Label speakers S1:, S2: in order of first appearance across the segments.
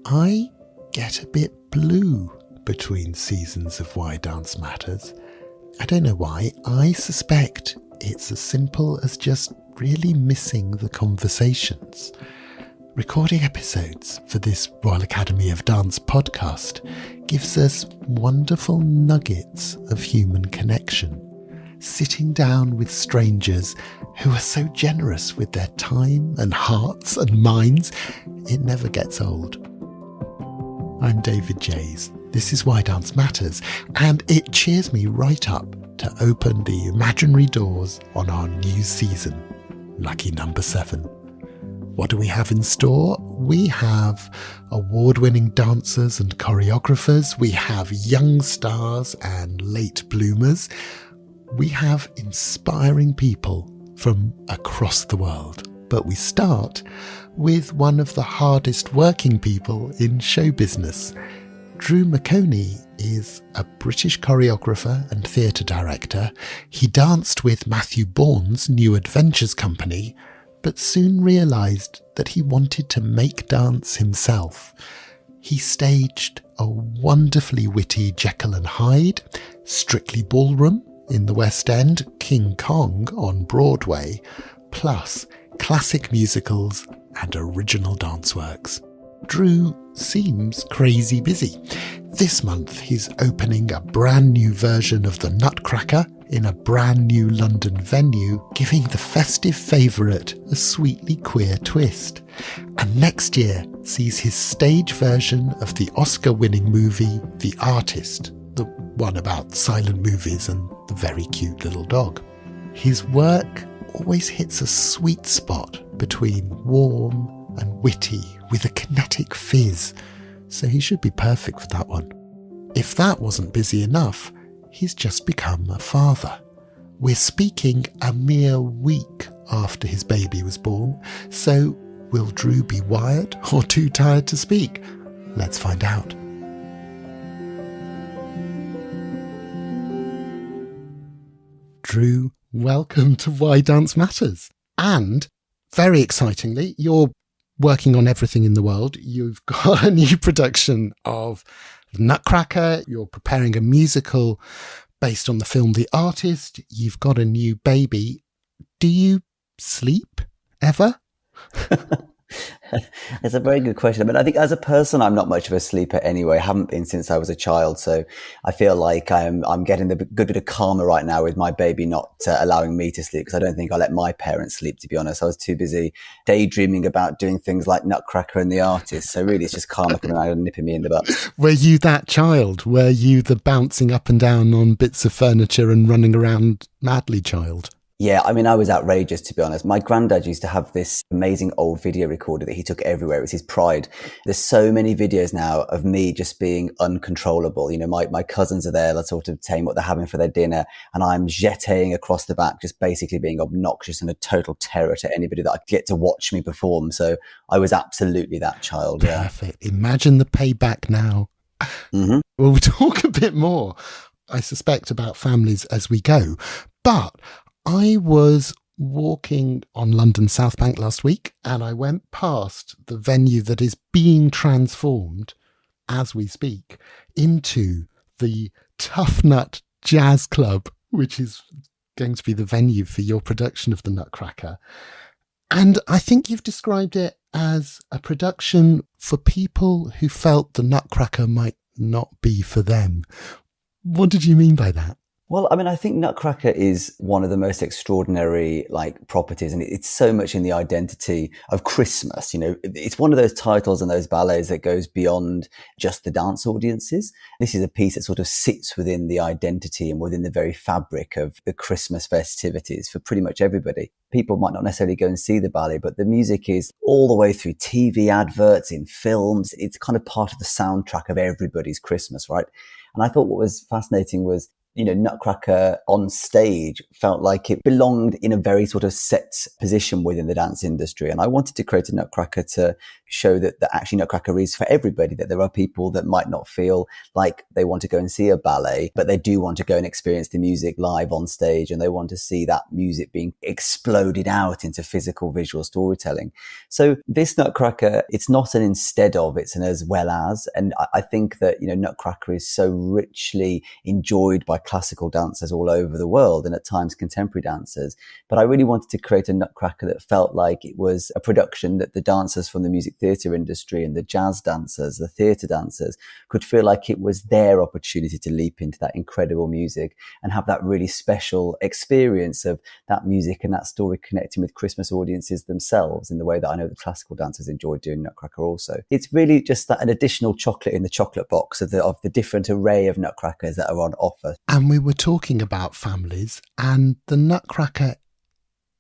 S1: I get a bit blue between seasons of Why Dance Matters. I don't know why. I suspect it's as simple as just really missing the conversations. Recording episodes for this Royal Academy of Dance podcast gives us wonderful nuggets of human connection. Sitting down with strangers who are so generous with their time and hearts and minds, it never gets old. I'm David Jays. This is Why Dance Matters, and it cheers me right up to open the imaginary doors on our new season. Lucky number 7. What do we have in store? We have award-winning dancers and choreographers. We have young stars and late bloomers. We have inspiring people from across the world. But we start with one of the hardest working people in show business. Drew McOnie is a British choreographer and theatre director. He danced with Matthew Bourne's new Adventures company, but soon realised that he wanted to make dance himself. He staged a wonderfully witty Jekyll and Hyde, Strictly Ballroom in the West End, King Kong on Broadway, plus classic musicals and original dance works. Drew seems crazy busy. This month he's opening a brand new version of the Nutcracker in a brand new London venue, giving the festive favourite a sweetly queer twist. And next year sees his stage version of the Oscar-winning movie The Artist, the one about silent movies and the very cute little dog. His work always hits a sweet spot between warm and witty with a kinetic fizz, so he should be perfect for that one. If that wasn't busy enough, he's just become a father. We're speaking a mere week after his baby was born, so will Drew be wired or too tired to speak? Let's find out. Drew, welcome to Why Dance Matters. And very excitingly, you're working on everything in the world. You've got a new production of Nutcracker. You're preparing a musical based on the film The Artist. You've got a new baby. Do you sleep ever?
S2: It's a very good question. I mean, I think as a person, I'm not much of a sleeper anyway. I haven't been since I was a child. So I feel like I'm getting the good bit of karma right now with my baby not allowing me to sleep, because I don't think I let my parents sleep, to be honest. I was too busy daydreaming about doing things like Nutcracker and The Artist. So really, it's just karma coming out and nipping me in the butt.
S1: Were you that child? Were you the bouncing up and down on bits of furniture and running around madly child?
S2: Yeah, I mean, I was outrageous, to be honest. My granddad used to have this amazing old video recorder that he took everywhere. It was his pride. There's so many videos now of me just being uncontrollable. You know, my cousins are there, they're sort of saying what they're having for their dinner, and I'm jetting across the back, just basically being obnoxious and a total terror to anybody that I get to watch me perform. So I was absolutely that child.
S1: Perfect. Yeah. Imagine the payback now. Mm-hmm. We'll talk a bit more, I suspect, about families as we go. But I was walking on London South Bank last week, and I went past the venue that is being transformed as we speak into the Tuff Nutt Jazz Club, which is going to be the venue for your production of the Nutcracker. And I think you've described it as a production for people who felt the Nutcracker might not be for them. What did you mean by that?
S2: Well, I mean, I think Nutcracker is one of the most extraordinary properties, and it's so much in the identity of Christmas. You know, it's one of those titles and those ballets that goes beyond just the dance audiences. This is a piece that sort of sits within the identity and within the very fabric of the Christmas festivities for pretty much everybody. People might not necessarily go and see the ballet, but the music is all the way through TV adverts, in films. It's kind of part of the soundtrack of everybody's Christmas, right? And I thought what was fascinating was Nutcracker on stage felt like it belonged in a very sort of set position within the dance industry. And I wanted to create a Nutcracker to show that actually Nutcracker is for everybody, that there are people that might not feel like they want to go and see a ballet, but they do want to go and experience the music live on stage, and they want to see that music being exploded out into physical visual storytelling. So this Nutcracker, it's not an instead of, it's an as well as. And I think that, Nutcracker is so richly enjoyed by classical dancers all over the world, and at times contemporary dancers. But I really wanted to create a Nutcracker that felt like it was a production that the dancers from the music theatre industry and the jazz dancers, the theatre dancers, could feel like it was their opportunity to leap into that incredible music and have that really special experience of that music and that story connecting with Christmas audiences themselves in the way that I know the classical dancers enjoy doing Nutcracker also. It's really just that an additional chocolate in the chocolate box of the different array of Nutcrackers that are on offer.
S1: And we were talking about families, and the Nutcracker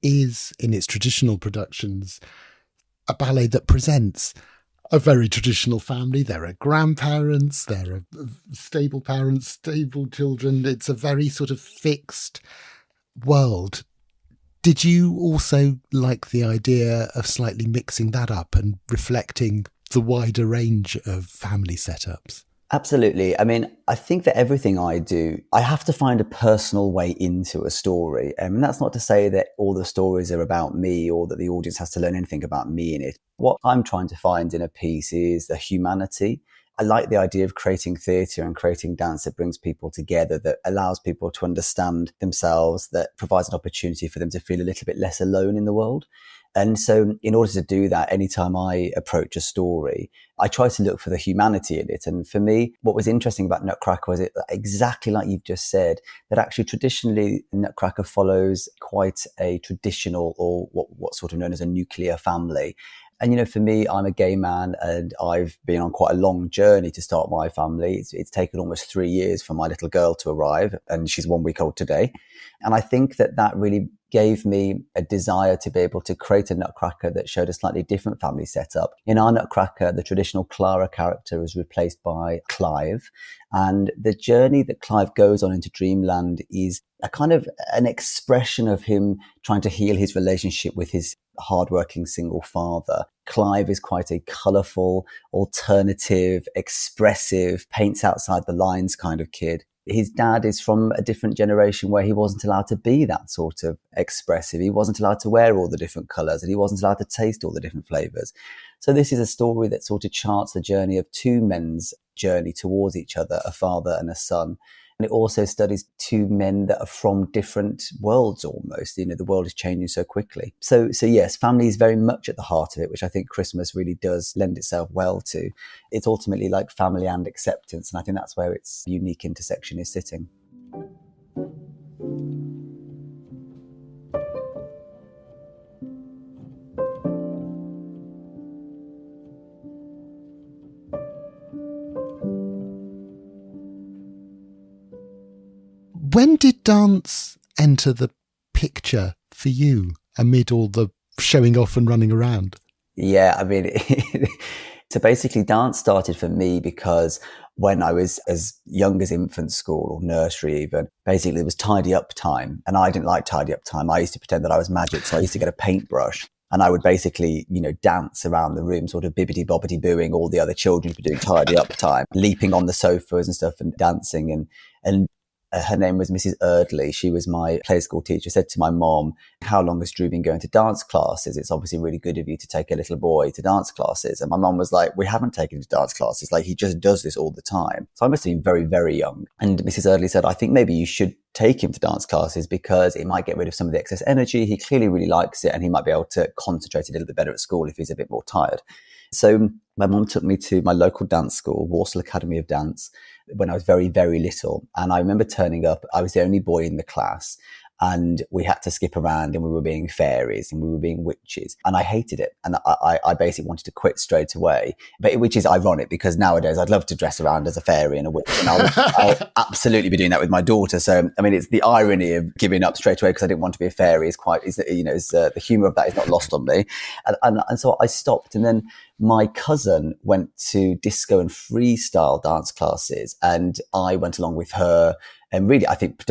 S1: is, in its traditional productions, a ballet that presents a very traditional family. There are grandparents, there are stable parents, stable children. It's a very sort of fixed world. Did you also like the idea of slightly mixing that up and reflecting the wider range of family setups?
S2: Absolutely. I mean, I think that everything I do, I have to find a personal way into a story. And that's not to say that all the stories are about me or that the audience has to learn anything about me in it. What I'm trying to find in a piece is the humanity. I like the idea of creating theatre and creating dance that brings people together, that allows people to understand themselves, that provides an opportunity for them to feel a little bit less alone in the world. And so in order to do that, anytime I approach a story, I try to look for the humanity in it. And for me, what was interesting about Nutcracker was it exactly like you've just said, that actually traditionally Nutcracker follows quite a traditional, or what's sort of known as a nuclear family. And, for me, I'm a gay man and I've been on quite a long journey to start my family. It's taken almost 3 years for my little girl to arrive, and she's 1 week old today. And I think that really gave me a desire to be able to create a Nutcracker that showed a slightly different family setup. In our Nutcracker, the traditional Clara character is replaced by Clive. And the journey that Clive goes on into Dreamland is a kind of an expression of him trying to heal his relationship with his hardworking single father. Clive is quite a colourful, alternative, expressive, paints outside the lines kind of kid. His dad is from a different generation where he wasn't allowed to be that sort of expressive. He wasn't allowed to wear all the different colours, and he wasn't allowed to taste all the different flavours. So this is a story that sort of charts the journey of two men's journey towards each other, a father and a son. And it also studies two men that are from different worlds almost. The world is changing so quickly. So yes, family is very much at the heart of it, which I think Christmas really does lend itself well to. It's ultimately like family and acceptance. And I think that's where its unique intersection is sitting.
S1: When did dance enter the picture for you amid all the showing off and running around?
S2: Yeah, I mean, so basically dance started for me because when I was as young as infant school or nursery even, basically it was tidy up time. And I didn't like tidy up time. I used to pretend that I was magic. So I used to get a paintbrush and I would basically, dance around the room, sort of bibbity bobbity booing all the other children who were doing tidy up time, leaping on the sofas and stuff and dancing. And her name was Mrs. Erdley. She was my play school teacher. Said to my mom, "How long has Drew been going to dance classes? It's obviously really good of you to take a little boy to dance classes." And my mom was like, "We haven't taken him to dance classes. Like, he just does this all the time." So I must have been very, very young. And Mrs. Erdley said, "I think maybe you should take him to dance classes because it might get rid of some of the excess energy. He clearly really likes it and he might be able to concentrate a little bit better at school if he's a bit more tired." So my mom took me to my local dance school, Walsall Academy of Dance, when I was very, very little. And I remember turning up, I was the only boy in the class. And we had to skip around and we were being fairies and we were being witches. And I hated it. And I basically wanted to quit straight away. But which is ironic because nowadays I'd love to dress around as a fairy and a witch. And I'll absolutely be doing that with my daughter. So, I mean, it's the irony of giving up straight away because I didn't want to be a fairy the humour of that is not lost on me. And so I stopped. And then my cousin went to disco and freestyle dance classes and I went along with her. And really, I think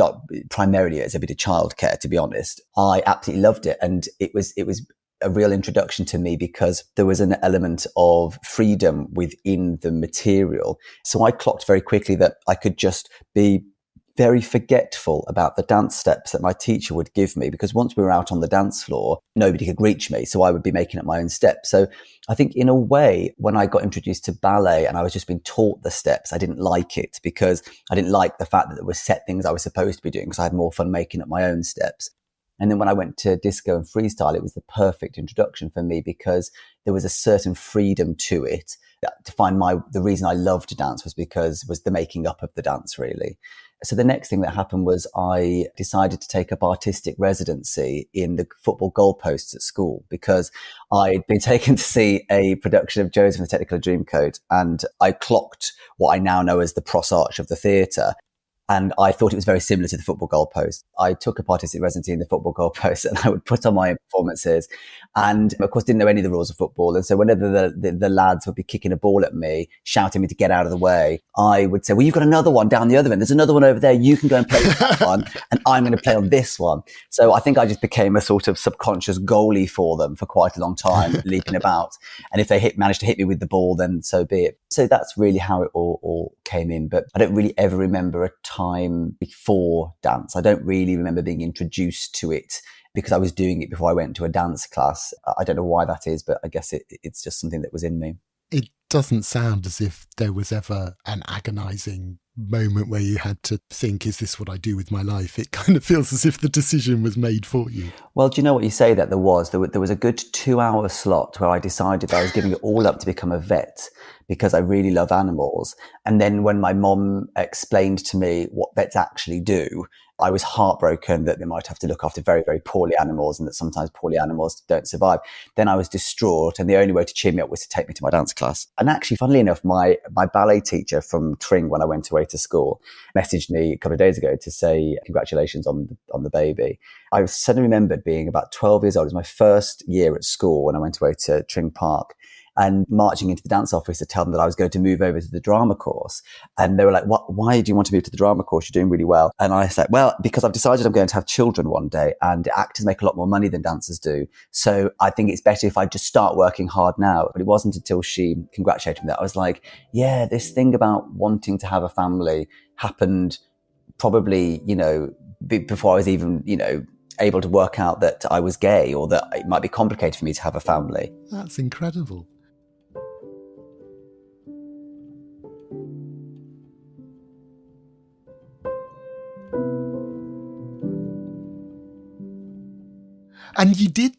S2: primarily as a bit of childcare, to be honest. I absolutely loved it. And it was a real introduction to me because there was an element of freedom within the material. So I clocked very quickly that I could just be very forgetful about the dance steps that my teacher would give me, because once we were out on the dance floor, nobody could reach me. So I would be making up my own steps. So I think in a way, when I got introduced to ballet and I was just being taught the steps, I didn't like it because I didn't like the fact that there were set things I was supposed to be doing, because I had more fun making up my own steps. And then when I went to disco and freestyle, it was the perfect introduction for me because there was a certain freedom to it. To find the reason I loved to dance was the making up of the dance, really. So the next thing that happened was I decided to take up artistic residency in the football goalposts at school, because I'd been taken to see a production of Joseph and the Technicolor Dreamcoat, and I clocked what I now know as the Pros Arch of the theatre. And I thought it was very similar to the football goalpost. I took up artistic residency in the football goalpost, and I would put on my performances, and of course didn't know any of the rules of football. And so whenever the lads would be kicking a ball at me, shouting me to get out of the way, I would say, well, you've got another one down the other end. There's another one over there. You can go and play with that one, and I'm going to play on this one. So I think I just became a sort of subconscious goalie for them for quite a long time, leaping about. And if they managed to hit me with the ball, then so be it. So that's really how it all came in. But I don't really ever remember a time before dance. I don't really remember being introduced to it because I was doing it before I went to a dance class. I don't know why that is, but I guess it's just something that was in me.
S1: It doesn't sound as if there was ever an agonizing moment where you had to think, is this what I do with my life? It kind of feels as if the decision was made for you.
S2: Well, do you know what you say that there was a good 2-hour slot where I decided I was giving it all up to become a vet because I really love animals. And then when my mom explained to me what vets actually do, I was heartbroken that they might have to look after very, very poorly animals and that sometimes poorly animals don't survive. Then I was distraught, and the only way to cheer me up was to take me to my dance class. And actually, funnily enough, my ballet teacher from Tring, when I went away to school, messaged me a couple of days ago to say congratulations on the baby. I suddenly remembered being about 12 years old. It was my first year at school when I went away to Tring Park, and marching into the dance office to tell them that I was going to move over to the drama course. And they were like, why do you want to move to the drama course? You're doing really well. And I said, well, because I've decided I'm going to have children one day, and actors make a lot more money than dancers do. So I think it's better if I just start working hard now. But it wasn't until she congratulated me that I was like, yeah, this thing about wanting to have a family happened probably, before I was even, able to work out that I was gay or that it might be complicated for me to have a family.
S1: That's incredible. And you did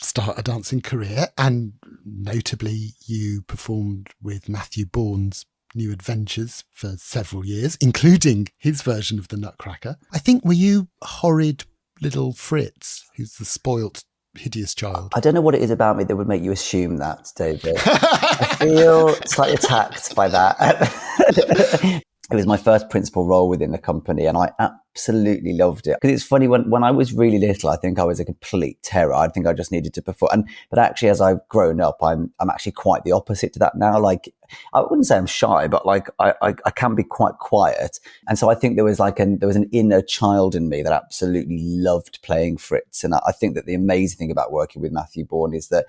S1: start a dancing career, and notably you performed with Matthew Bourne's New Adventures for several years, including his version of the Nutcracker. I think, were you horrid little Fritz, who's the spoilt, hideous child?
S2: I don't know what it is about me that would make you assume that, David. I feel slightly attacked by that. It was my first principal role within the company, and I absolutely loved it. Because it's funny, when I was really little, I think I was a complete terror. I think I just needed to perform. But actually, as I've grown up, I'm actually quite the opposite to that now. Like, I wouldn't say I'm shy, but like I can be quite quiet. And so I think there was an inner child in me that absolutely loved playing Fritz. And I think that the amazing thing about working with Matthew Bourne is that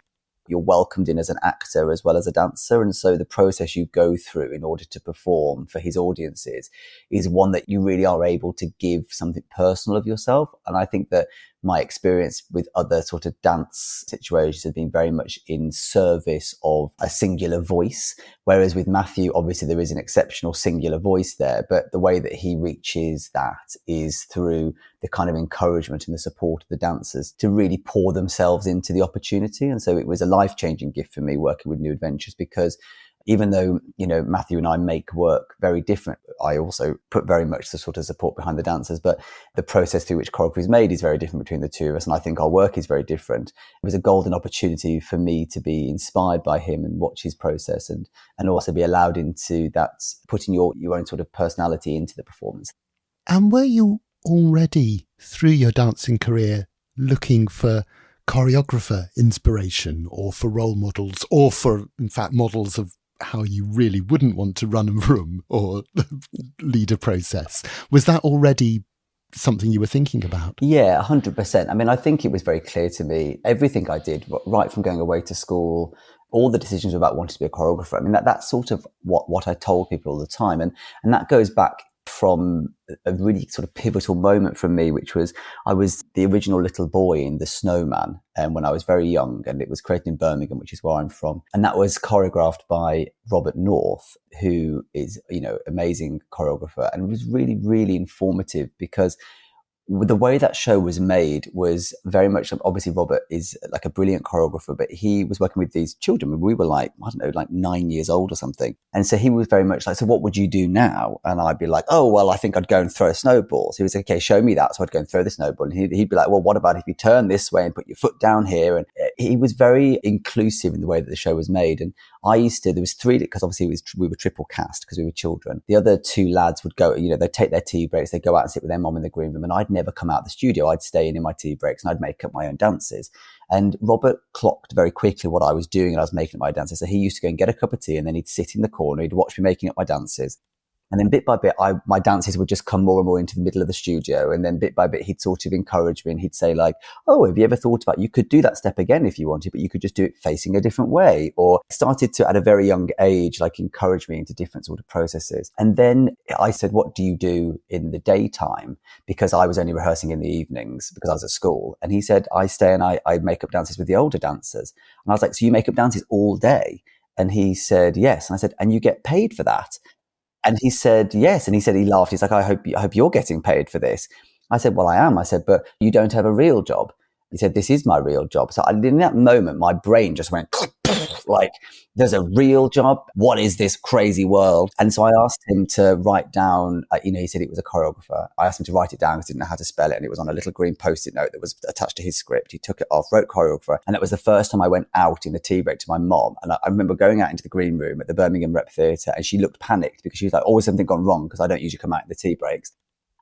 S2: you're welcomed in as an actor as well as a dancer. And so the process you go through in order to perform for his audiences is one that you really are able to give something personal of yourself. And I think that my experience with other sort of dance situations has been very much in service of a singular voice. Whereas with Matthew, obviously there is an exceptional singular voice there, but the way that he reaches that is through the kind of encouragement and the support of the dancers to really pour themselves into the opportunity. And so it was a life-changing gift for me working with New Adventures, because even though, Matthew and I make work very different, I also put very much the sort of support behind the dancers, but the process through which choreography is made is very different between the two of us. And I think our work is very different. It was a golden opportunity for me to be inspired by him and watch his process and also be allowed into that, putting your own sort of personality into the performance.
S1: And were you already, through your dancing career, looking for choreographer inspiration or for role models or for, in fact, models of how you really wouldn't want to run a room or lead a process. Was that already something you were thinking about?
S2: Yeah, 100%. I mean, I think it was very clear to me, everything I did, right from going away to school, all the decisions about wanting to be a choreographer. I mean, that's sort of what I told people all the time. And that goes back from a really sort of pivotal moment for me, which was I was the original little boy in The Snowman when I was very young, and it was created in Birmingham, which is where I'm from. And that was choreographed by Robert North, who is, amazing choreographer, and it was really, really informative because the way that show was made was very much, obviously Robert is like a brilliant choreographer, but he was working with these children. We were like, I don't know, like 9 years old or something. And so he was very much like, so what would you do now? And I'd be like, oh, well, I think I'd go and throw a snowball. So he was like, okay, show me that. So I'd go and throw the snowball. And he'd be like, well, what about if you turn this way and put your foot down here? And he was very inclusive in the way that the show was made. And there was three, because obviously we were triple cast because we were children. The other two lads would go, they'd take their tea breaks, they'd go out and sit with their mom in the green room, and I'd never come out of the studio. I'd stay in my tea breaks and I'd make up my own dances. And Robert clocked very quickly what I was doing, and I was making up my dances. So he used to go and get a cup of tea, and then he'd sit in the corner, he'd watch me making up my dances. And then bit by bit, my dances would just come more and more into the middle of the studio. And then bit by bit, he'd sort of encourage me, and he'd say like, oh, have you ever thought about, you could do that step again if you wanted, but you could just do it facing a different way. Or started to, at a very young age, like encourage me into different sort of processes. And then I said, what do you do in the daytime? Because I was only rehearsing in the evenings because I was at school. And he said, I stay and I make up dances with the older dancers. And I was like, so you make up dances all day? And he said, yes. And I said, and you get paid for that? And he said, yes. And he said, he laughed. He's like, I hope you're getting paid for this. I said, well, I am. I said, but you don't have a real job. He said, this is my real job. So in that moment, my brain just went like, there's a real job. What is this crazy world? And so I asked him to write down, he said it was a choreographer. I asked him to write it down because I didn't know how to spell it. And it was on a little green Post-it note that was attached to his script. He took it off, wrote choreographer. And it was the first time I went out in the tea break to my mom. And I remember going out into the green room at the Birmingham Rep Theatre, and she looked panicked because she was like, oh, has something gone wrong? Because I don't usually come out in the tea breaks.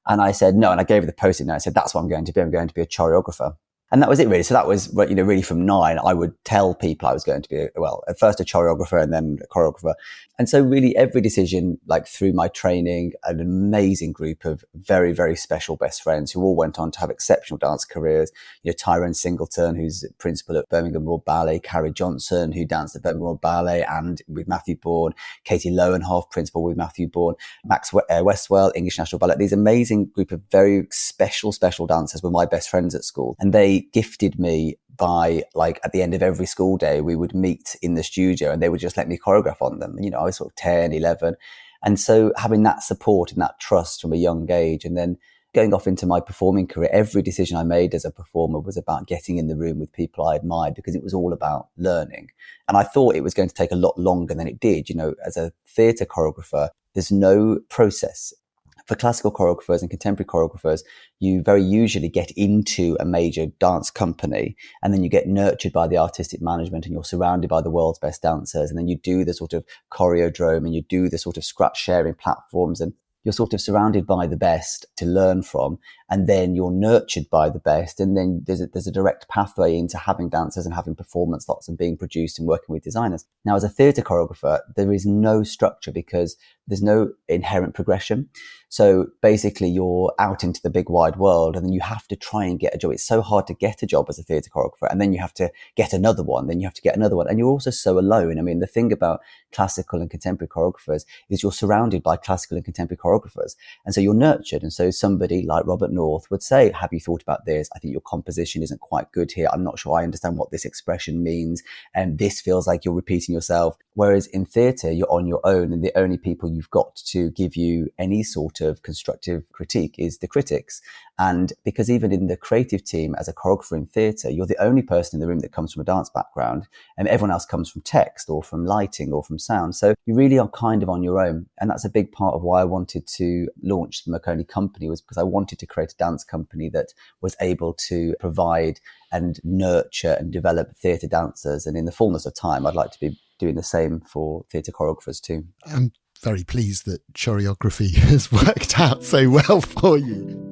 S2: And I said, no. And I gave her the Post-it note. I said, that's what I'm going to be. I'm going to be a choreographer. And that was it, really. So that was, really from 9, I would tell people I was going to be, at first a choreographer and then a choreographer. And so really every decision, like through my training, an amazing group of very, very special best friends who all went on to have exceptional dance careers. Tyrone Singleton, who's principal at Birmingham Royal Ballet, Carrie Johnson, who danced at Birmingham Royal Ballet and with Matthew Bourne, Katie Lowenhoff, principal with Matthew Bourne, Max Westwell, English National Ballet. These amazing group of very special dancers were my best friends at school. And they gifted me by, like, at the end of every school day, we would meet in the studio and they would just let me choreograph on them. I was sort of 10, 11. And so having that support and that trust from a young age, and then going off into my performing career, every decision I made as a performer was about getting in the room with people I admired, because it was all about learning. And I thought it was going to take a lot longer than it did. As a theatre choreographer, there's no process. For classical choreographers and contemporary choreographers, you very usually get into a major dance company, and then you get nurtured by the artistic management, and you're surrounded by the world's best dancers. And then you do the sort of choreodrome, and you do the sort of scratch sharing platforms, and you're sort of surrounded by the best to learn from. And then you're nurtured by the best. And then there's a direct pathway into having dancers and having performance lots and being produced and working with designers. Now, as a theatre choreographer, there is no structure because there's no inherent progression. So basically you're out into the big wide world, and then you have to try and get a job. It's so hard to get a job as a theatre choreographer, and then you have to get another one, then you have to get another one. And you're also so alone. I mean, the thing about classical and contemporary choreographers is you're surrounded by classical and contemporary choreographers. And so you're nurtured. And so somebody like Robert North would say, have you thought about this? I think your composition isn't quite good here. I'm not sure I understand what this expression means. And this feels like you're repeating yourself. Whereas in theatre, you're on your own, and the only people you've got to give you any sort of constructive critique is the critics. And because even in the creative team as a choreographer in theatre, you're the only person in the room that comes from a dance background, and everyone else comes from text or from lighting or from sound. So you really are kind of on your own. And that's a big part of why I wanted to launch the McOnie Company, was because I wanted to create a dance company that was able to provide and nurture and develop theatre dancers. And in the fullness of time, I'd like to be doing the same for theatre choreographers too.
S1: I'm very pleased that choreography has worked out so well for you.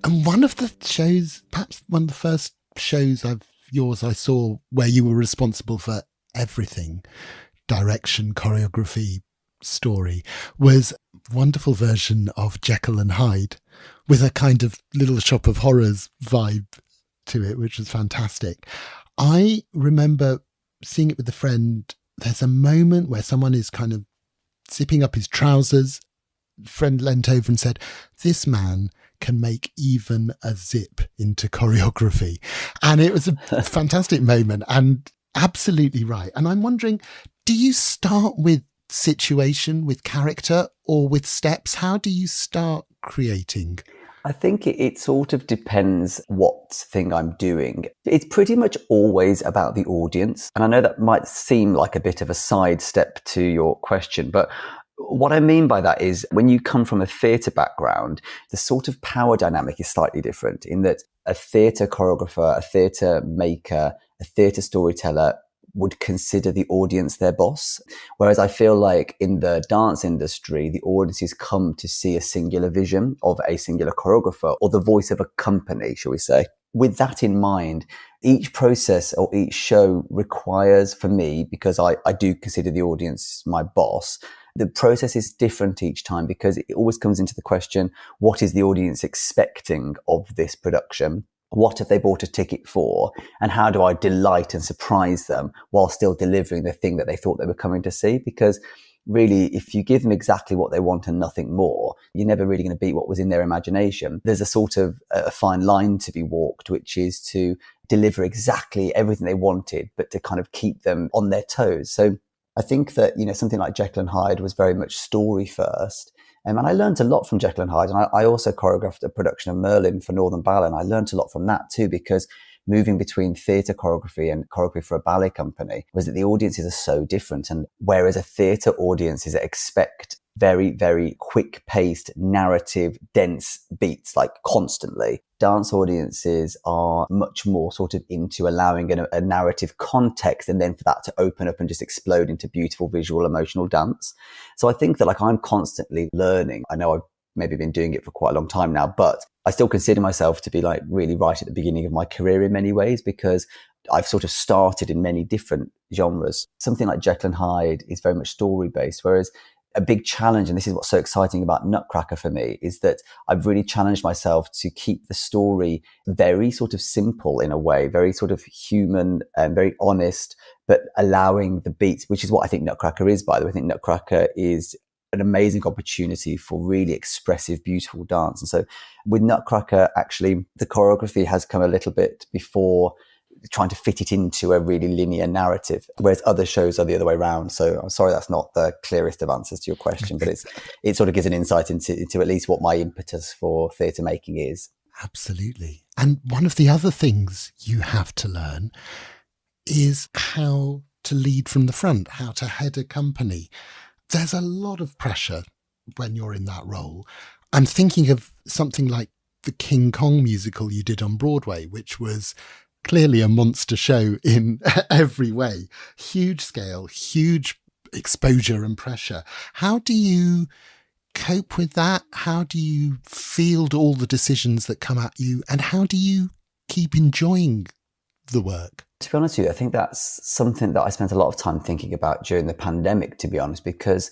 S1: And one of the shows, perhaps one of the first shows I saw where you were responsible for everything, direction, choreography, story, was a wonderful version of Jekyll and Hyde with a kind of Little Shop of Horrors vibe to it, which was fantastic. I remember seeing it with a friend. There's a moment where someone is kind of zipping up his trousers. The friend leant over and said, "This man can make even a zip into choreography." And it was a fantastic moment and absolutely right. And I'm wondering, do you start with situation, with character, or with steps? How do you start creating?
S2: I think it sort of depends what thing I'm doing. It's pretty much always about the audience. And I know that might seem like a bit of a sidestep to your question, but what I mean by that is when you come from a theatre background, the sort of power dynamic is slightly different in that a theatre choreographer, a theatre maker, a theatre storyteller would consider the audience their boss. Whereas I feel like in the dance industry, the audiences come to see a singular vision of a singular choreographer or the voice of a company, shall we say. With that in mind, each process or each show requires, for me, because I do consider the audience my boss, the process is different each time because it always comes into the question, what is the audience expecting of this production? What have they bought a ticket for? And how do I delight and surprise them while still delivering the thing that they thought they were coming to see? Because really, if you give them exactly what they want and nothing more, you're never really going to beat what was in their imagination. There's a sort of a fine line to be walked, which is to deliver exactly everything they wanted, but to kind of keep them on their toes. So I think that, something like Jekyll and Hyde was very much story first. And I learned a lot from Jekyll and Hyde. And I also choreographed a production of Merlin for Northern Ballet. And I learned a lot from that too, because moving between theatre choreography and choreography for a ballet company was that the audiences are so different. And whereas a theatre audience is expect very, very quick-paced, narrative, dense beats, like constantly, dance audiences are much more sort of into allowing a narrative context and then for that to open up and just explode into beautiful visual emotional dance. So I think that I'm constantly learning. I know I've maybe been doing it for quite a long time now, but I still consider myself to be really right at the beginning of my career in many ways, because I've sort of started in many different genres. Something like Jekyll and Hyde is very much story based, whereas a big challenge, and this is what's so exciting about Nutcracker for me, is that I've really challenged myself to keep the story very sort of simple in a way, very sort of human and very honest, but allowing the beats, which is what I think Nutcracker is, by the way. I think Nutcracker is an amazing opportunity for really expressive, beautiful dance. And so with Nutcracker, actually, the choreography has come a little bit before trying to fit it into a really linear narrative, whereas other shows are the other way around. So I'm sorry that's not the clearest of answers to your question, but it sort of gives an insight into at least what my impetus for theatre making is.
S1: Absolutely. And one of the other things you have to learn is how to lead from the front, how to head a company. There's a lot of pressure when you're in that role. I'm thinking of something like the King Kong musical you did on Broadway, which was clearly a monster show in every way. Huge scale, huge exposure and pressure. How do you cope with that? How do you field all the decisions that come at you? And how do you keep enjoying the work?
S2: To be honest with you, I think that's something that I spent a lot of time thinking about during the pandemic, to be honest, because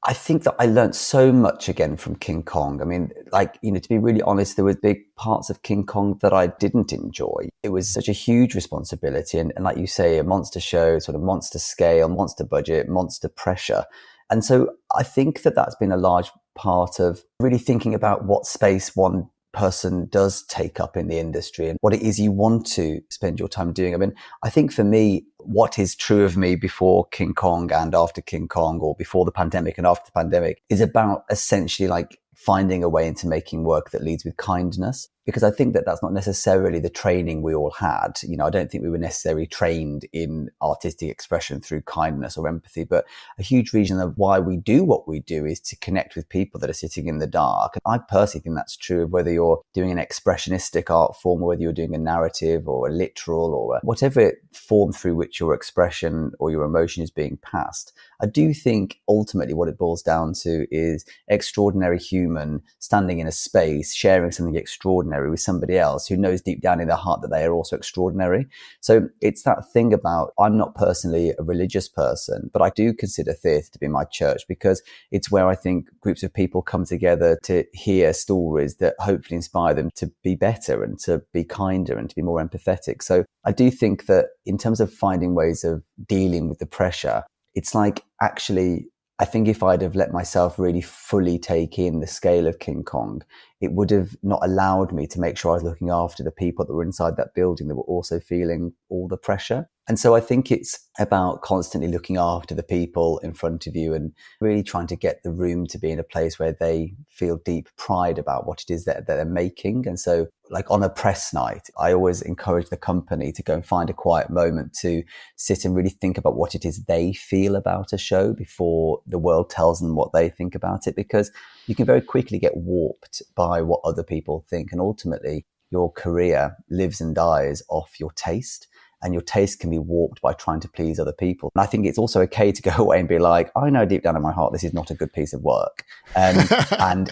S2: I think that I learned so much again from King Kong. I mean, to be really honest, there were big parts of King Kong that I didn't enjoy. It was such a huge responsibility. And like you say, a monster show, sort of monster scale, monster budget, monster pressure. And so I think that that's been a large part of really thinking about what space one person does take up in the industry and what it is you want to spend your time doing. I mean, I think for me, what is true of me before King Kong and after King Kong, or before the pandemic and after the pandemic, is about essentially finding a way into making work that leads with kindness. because I think that that's not necessarily the training we all had. You know, I don't think we were necessarily trained in artistic expression through kindness or empathy, but a huge reason of why we do what we do is to connect with people that are sitting in the dark. And I personally think that's true of whether you're doing an expressionistic art form or whether you're doing a narrative or a literal or whatever form through which your expression or your emotion is being passed. I do think ultimately what it boils down to is extraordinary human standing in a space, sharing something extraordinary with somebody else who knows deep down in their heart that they are also extraordinary. So it's that thing about, I'm not personally a religious person, but I do consider theatre to be my church, because it's where I think groups of people come together to hear stories that hopefully inspire them to be better and to be kinder and to be more empathetic. So I do think that in terms of finding ways of dealing with the pressure, it's like, actually, I think if I'd have let myself really fully take in the scale of King Kong, it would have not allowed me to make sure I was looking after the people that were inside that building that were also feeling all the pressure. And so I think it's about constantly looking after the people in front of you and really trying to get the room to be in a place where they feel deep pride about what it is that they're making. And so, like on a press night, I always encourage the company to go and find a quiet moment to sit and really think about what it is they feel about a show before the world tells them what they think about it, because you can very quickly get warped by what other people think. And ultimately, your career lives and dies off your taste. And your taste can be warped by trying to please other people. And I think it's also okay to go away and be like, I know deep down in my heart, this is not a good piece of work. And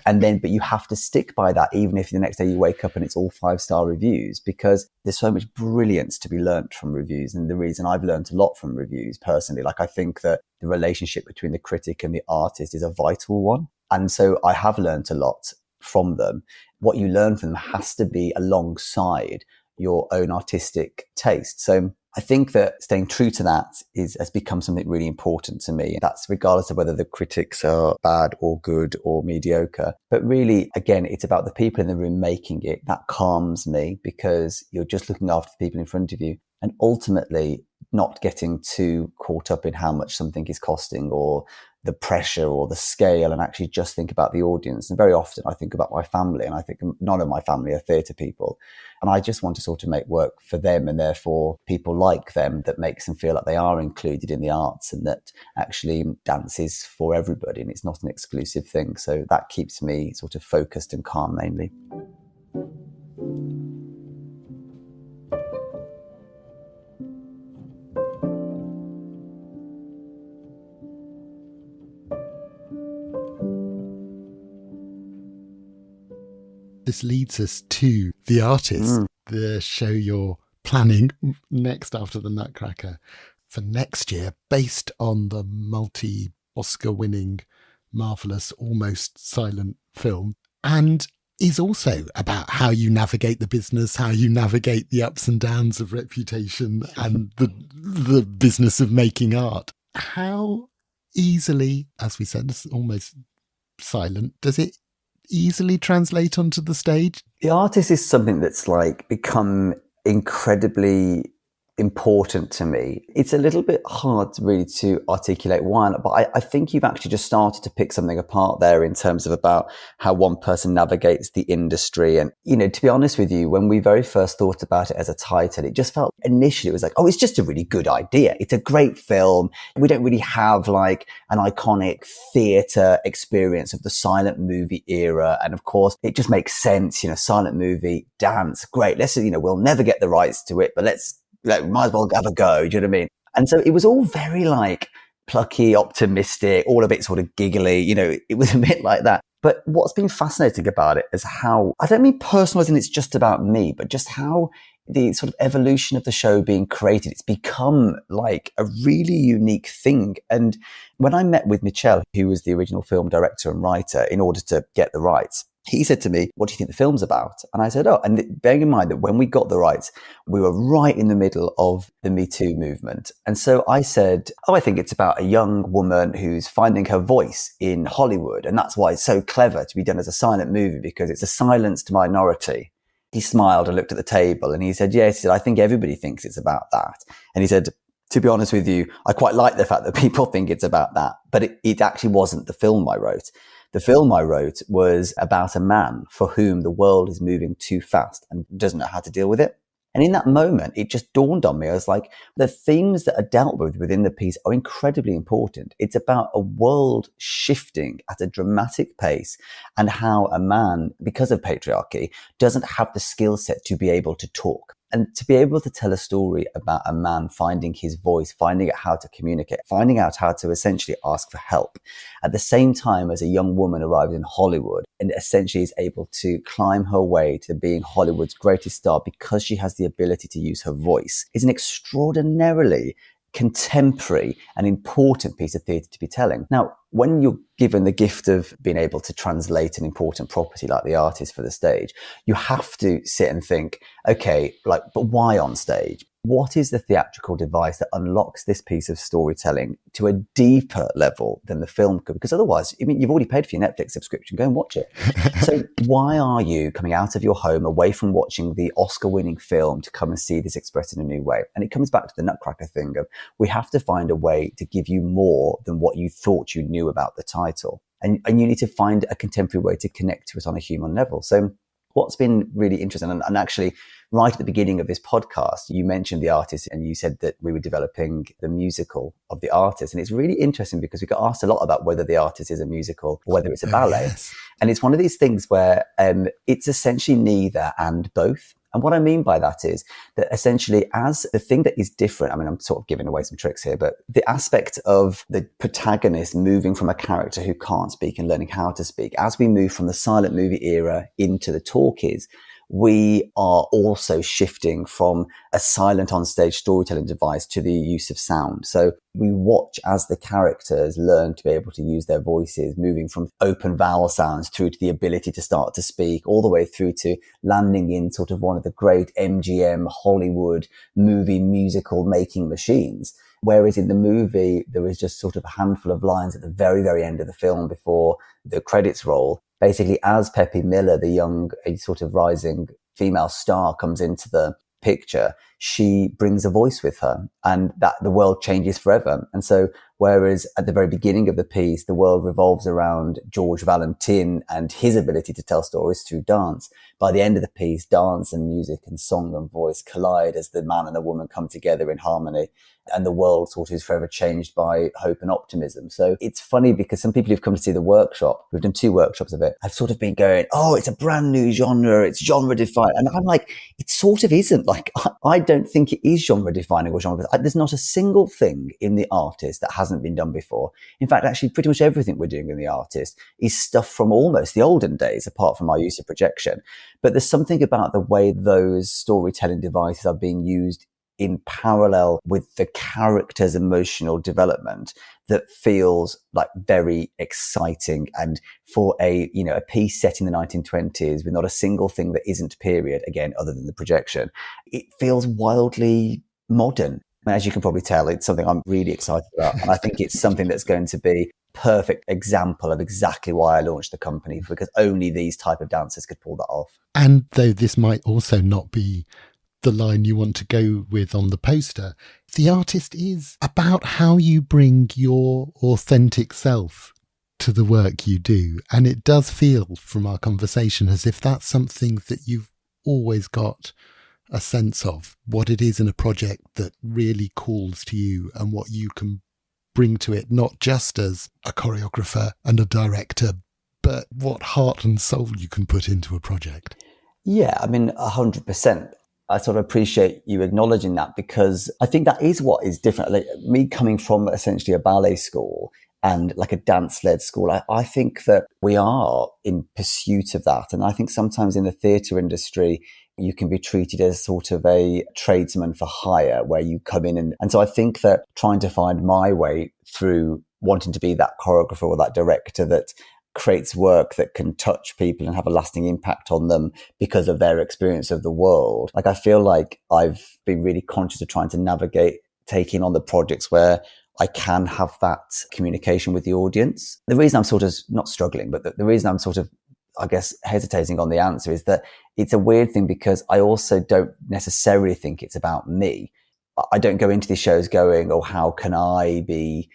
S2: then, but you have to stick by that, even if the next day you wake up and it's all 5-star reviews, because there's so much brilliance to be learnt from reviews. And the reason I've learned a lot from reviews personally, like I think that the relationship between the critic and the artist is a vital one. And so I have learned a lot from them. What you learn from them has to be alongside your own artistic taste. So I think that staying true to that has become something really important to me. That's regardless of whether the critics are bad or good or mediocre. But really, again, it's about the people in the room making it. That calms me, because you're just looking after the people in front of you. And ultimately, not getting too caught up in how much something is costing or the pressure or the scale, and actually just think about the audience. And very often I think about my family, and I think none of my family are theatre people. And I just want to sort of make work for them, and therefore people like them, that makes them feel like they are included in the arts, and that actually dance is for everybody and it's not an exclusive thing. So that keeps me sort of focused and calm mainly.
S1: This leads us to The Artist, the show you're planning next after the Nutcracker for next year, based on the multi-Oscar winning, marvellous, almost silent film, and is also about how you navigate the business, how you navigate the ups and downs of reputation and the business of making art. How easily, as we said, it's almost silent, does it easily translate onto the stage?
S2: The Artist is something that's like become incredibly important to me. It's a little bit hard really to articulate why, but I think you've actually just started to pick something apart there in terms of about how one person navigates the industry. And, you know, to be honest with you, when we very first thought about it as a title, it just felt initially, it was like, oh, it's just a really good idea. It's a great film. We don't really have like an iconic theatre experience of the silent movie era. And of course, it just makes sense, you know, silent movie, dance, great. Let's, you know, we'll never get the rights to it, but might as well have a go. Do you know what I mean? And so it was all very like plucky, optimistic, all a bit sort of giggly. You know, it was a bit like that. But what's been fascinating about it is how, I don't mean personal as in it's just about me, but just how the sort of evolution of the show being created, it's become like a really unique thing. And when I met with Michel, who was the original film director and writer, in order to get the rights, he said to me, what do you think the film's about? And I said, oh, and bearing in mind that when we got the rights, we were right in the middle of the Me Too movement. And so I said, oh, I think it's about a young woman who's finding her voice in Hollywood. And that's why it's so clever to be done as a silent movie, because it's a silenced minority. He smiled and looked at the table and he said, yes, he said, I think everybody thinks it's about that. And he said, to be honest with you, I quite like the fact that people think it's about that, but it actually wasn't the film I wrote. The film I wrote was about a man for whom the world is moving too fast and doesn't know how to deal with it. And in that moment, it just dawned on me. I was like, the themes that are dealt with within the piece are incredibly important. It's about a world shifting at a dramatic pace and how a man, because of patriarchy, doesn't have the skill set to be able to talk. And to be able to tell a story about a man finding his voice, finding out how to communicate, finding out how to essentially ask for help, at the same time as a young woman arrives in Hollywood and essentially is able to climb her way to being Hollywood's greatest star because she has the ability to use her voice, is an extraordinarily contemporary and important piece of theatre to be telling. Now, when you're given the gift of being able to translate an important property like The Artist for the stage, you have to sit and think, okay, like, but why on stage? What is the theatrical device that unlocks this piece of storytelling to a deeper level than the film could? Because otherwise, I mean, you've already paid for your Netflix subscription, go and watch it. So why are you coming out of your home away from watching the Oscar-winning film to come and see this expressed in a new way? And it comes back to the Nutcracker thing of, we have to find a way to give you more than what you thought you knew about the title. And you need to find a contemporary way to connect to it on a human level. So what's been really interesting, and actually right at the beginning of this podcast, you mentioned The Artist and you said that we were developing the musical of The Artist. And it's really interesting because we got asked a lot about whether The Artist is a musical or whether it's a ballet.
S1: Yes.
S2: And it's one of these things where it's essentially neither and both. And what I mean by that is that essentially as the thing that is different, I mean, I'm sort of giving away some tricks here, but the aspect of the protagonist moving from a character who can't speak and learning how to speak, as we move from the silent movie era into the talkies, we are also shifting from a silent on-stage storytelling device to the use of sound. So we watch as the characters learn to be able to use their voices, moving from open vowel sounds through to the ability to start to speak, all the way through to landing in sort of one of the great MGM Hollywood movie musical making machines. Whereas in the movie, there was just sort of a handful of lines at the very, very end of the film before the credits roll. Basically, as Peppy Miller, the young, sort of rising female star, comes into the picture, she brings a voice with her, and that the world changes forever. And so, whereas at the very beginning of the piece, the world revolves around George Valentin and his ability to tell stories through dance, by the end of the piece, dance and music and song and voice collide as the man and the woman come together in harmony. And the world sort of is forever changed by hope and optimism. So it's funny because some people who've come to see the workshop, we've done 2 workshops of it, have sort of been going, oh, it's a brand new genre, it's genre defined. And I'm like, it sort of isn't. Like, I don't think it is genre defining or genre. There's not a single thing in The Artist that hasn't been done before. In fact, actually pretty much everything we're doing in The Artist is stuff from almost the olden days, apart from our use of projection. But there's something about the way those storytelling devices are being used in parallel with the character's emotional development that feels like very exciting. And for a piece set in the 1920s with not a single thing that isn't period, again, other than the projection, it feels wildly modern. And as you can probably tell, it's something I'm really excited about. And I think it's something that's going to be perfect example of exactly why I launched the company, because only these type of dancers could pull that off.
S1: And though this might also not be the line you want to go with on the poster, The Artist is about how you bring your authentic self to the work you do. And it does feel from our conversation as if that's something that you've always got a sense of, what it is in a project that really calls to you and what you can bring to it, not just as a choreographer and a director, but what heart and soul you can put into a project.
S2: Yeah, I mean, 100%. I sort of appreciate you acknowledging that, because I think that is what is different. Like, me coming from essentially a ballet school and like a dance-led school, I think that we are in pursuit of that. And I think sometimes in the theatre industry, you can be treated as sort of a tradesman for hire, where you come in. And so I think that trying to find my way through wanting to be that choreographer or that director that creates work that can touch people and have a lasting impact on them because of their experience of the world. Like, I feel like I've been really conscious of trying to navigate taking on the projects where I can have that communication with the audience. The reason I'm sort of not struggling, but the reason I'm sort of, I guess, hesitating on the answer is that it's a weird thing, because I also don't necessarily think it's about me. I don't go into these shows going, oh, how can I be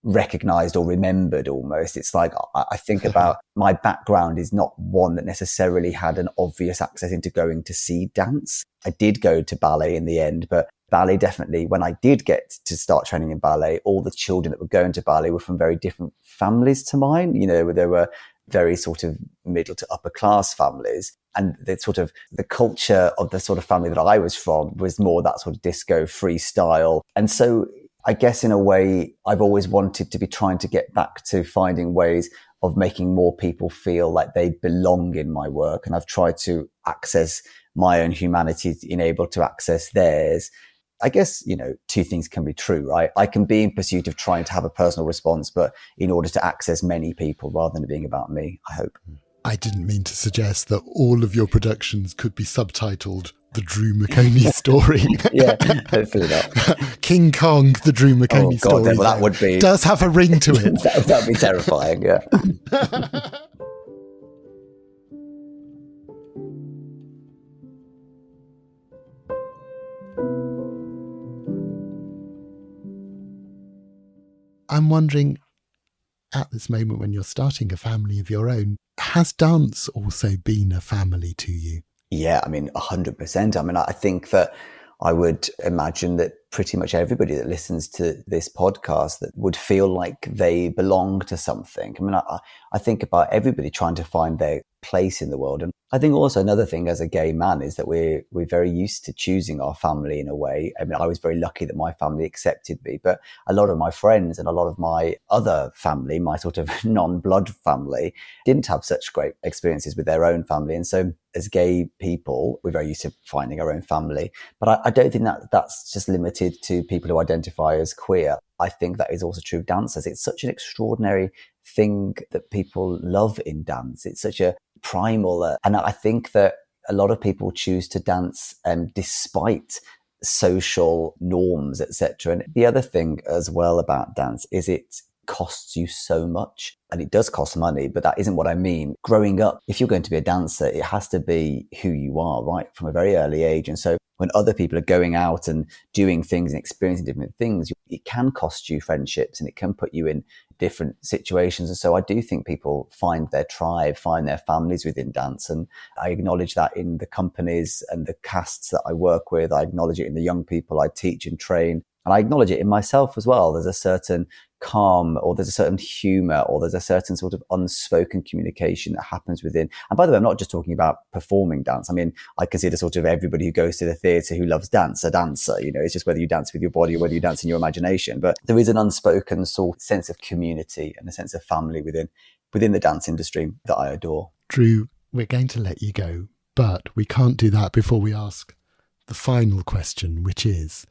S2: recognized or remembered almost. It's like, I think about my background is not one that necessarily had an obvious access into going to see dance. I did go to ballet in the end, but ballet definitely, when I did get to start training in ballet, all the children that were going to ballet were from very different families to mine. You know, there were very sort of middle to upper class families. And the culture of the sort of family that I was from was more that sort of disco freestyle. And so I guess in a way, I've always wanted to be trying to get back to finding ways of making more people feel like they belong in my work. And I've tried to access my own humanity in able to access theirs. I guess, you know, two things can be true, right? I can be in pursuit of trying to have a personal response, but in order to access many people rather than it being about me, I hope.
S1: I didn't mean to suggest that all of your productions could be subtitled The Drew McOnie Story.
S2: Yeah, hopefully not.
S1: King Kong, The Drew McOnie Story.
S2: Well, that would be...
S1: does have a ring to it.
S2: That would be terrifying, yeah.
S1: I'm wondering, at this moment when you're starting a family of your own, has dance also been a family to you?
S2: Yeah, I mean, 100%. I mean, I think that I would imagine that pretty much everybody that listens to this podcast that would feel like they belong to something. I mean, I think about everybody trying to find their place in the world. And I think also another thing as a gay man is that we're very used to choosing our family in a way. I mean, I was very lucky that my family accepted me, but a lot of my friends and a lot of my other family, my sort of non-blood family, didn't have such great experiences with their own family. And so as gay people, we're very used to finding our own family. But I don't think that that's just limited to people who identify as queer. I think that is also true of dancers. It's such an extraordinary thing that people love in dance. It's such a primal, and I think that a lot of people choose to dance despite social norms, etc. And the other thing as well about dance is it costs you so much, and it does cost money, but that isn't what I mean. Growing up, if you're going to be a dancer, it has to be who you are, right, from a very early age. And so when other people are going out and doing things and experiencing different things, it can cost you friendships and it can put you in different situations. And so I do think people find their tribe, find their families within dance. And I acknowledge that in the companies and the casts that I work with. I acknowledge it in the young people I teach and train. And I acknowledge it in myself as well. There's a certain calm, or there's a certain humor, or there's a certain sort of unspoken communication that happens within. And by the way, I'm not just talking about performing dance. I mean, I consider sort of everybody who goes to the theatre who loves dance a dancer. You know, it's just whether you dance with your body or whether you dance in your imagination. But there is an unspoken sort of sense of community and a sense of family within the dance industry that I adore.
S1: Drew, we're going to let you go, but we can't do that before we ask the final question, which is,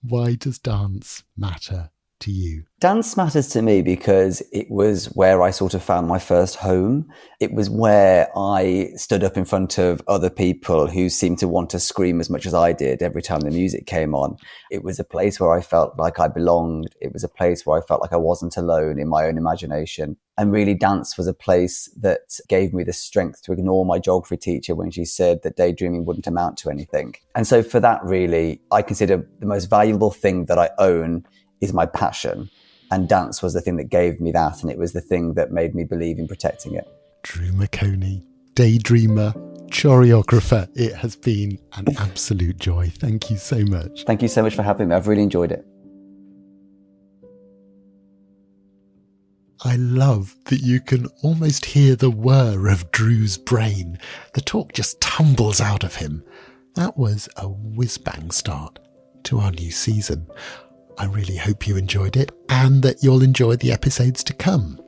S1: why does dance matter to you?
S2: Dance matters to me because it was where I sort of found my first home. It was where I stood up in front of other people who seemed to want to scream as much as I did every time the music came on. It was a place where I felt like I belonged. It was a place where I felt like I wasn't alone in my own imagination. And really, dance was a place that gave me the strength to ignore my geography teacher when she said that daydreaming wouldn't amount to anything. And so for that, really, I consider the most valuable thing that I own is my passion. And dance was the thing that gave me that. And it was the thing that made me believe in protecting it.
S1: Drew McOnie, daydreamer, choreographer. It has been an absolute joy. Thank you so much.
S2: Thank you so much for having me. I've really enjoyed it.
S1: I love that you can almost hear the whir of Drew's brain. The talk just tumbles out of him. That was a whiz-bang start to our new season. I really hope you enjoyed it and that you'll enjoy the episodes to come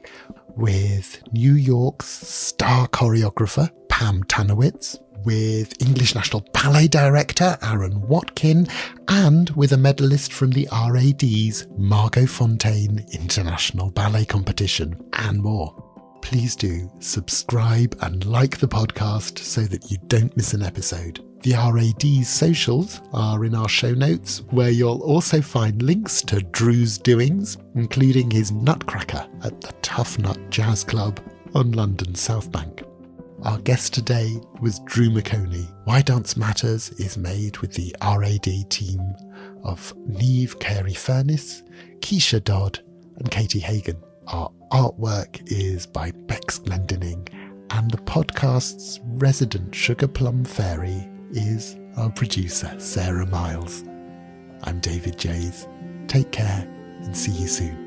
S1: with New York's star choreographer Pam Tanowitz, with English National Ballet Director Aaron Watkin, and with a medalist from the RAD's Margot Fontaine International Ballet Competition, and more. Please do subscribe and like the podcast so that you don't miss an episode. The RAD's socials are in our show notes, where you'll also find links to Drew's doings, including his Nutcracker at the Tuff Nutt Jazz Club on London's South Bank. Our guest today was Drew McOnie. Why Dance Matters is made with the RAD team of Niamh Carey-Furness, Keisha Dodd and Katie Hagan. Our artwork is by Bex Glendinning, and the podcast's resident sugar plum fairy is our producer, Sarah Miles. I'm David Jays. Take care and see you soon.